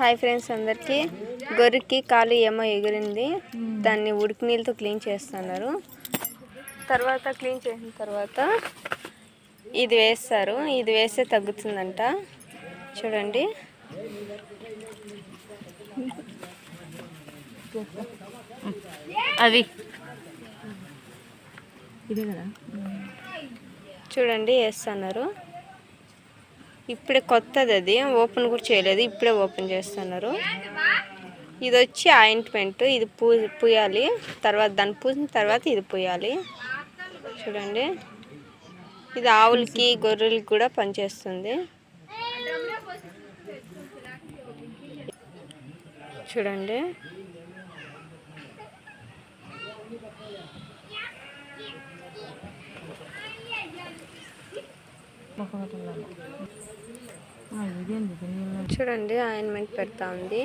Hi friends అందరికీ. గొర్రెకి కాలు ఏమో ఎగిరింది, దాన్ని ఉడికి నీళ్ళతో క్లీన్ చేస్తున్నారు. తర్వాత క్లీన్ చేసిన తర్వాత ఇది వేస్తారు, ఇది వేస్తే తగ్గుతుందంట. చూడండి, అది ఇదే కదా. చూడండి వేస్తున్నారు. ఇప్పుడే కొత్తది, అది ఓపెన్ కూడా చేయలేదు, ఇప్పుడే ఓపెన్ చేస్తున్నారు. ఇది వచ్చి ఆయింట్మెంట్, ఇది పూయాలి. తర్వాత దాన్ని పూసిన తర్వాత ఇది పూయాలి. చూడండి, ఇది ఆవులకి గొర్రెలకి కూడా పనిచేస్తుంది. చూడండి, చూడండి ఆయింట్మెంట్ పెడతా ఉంది.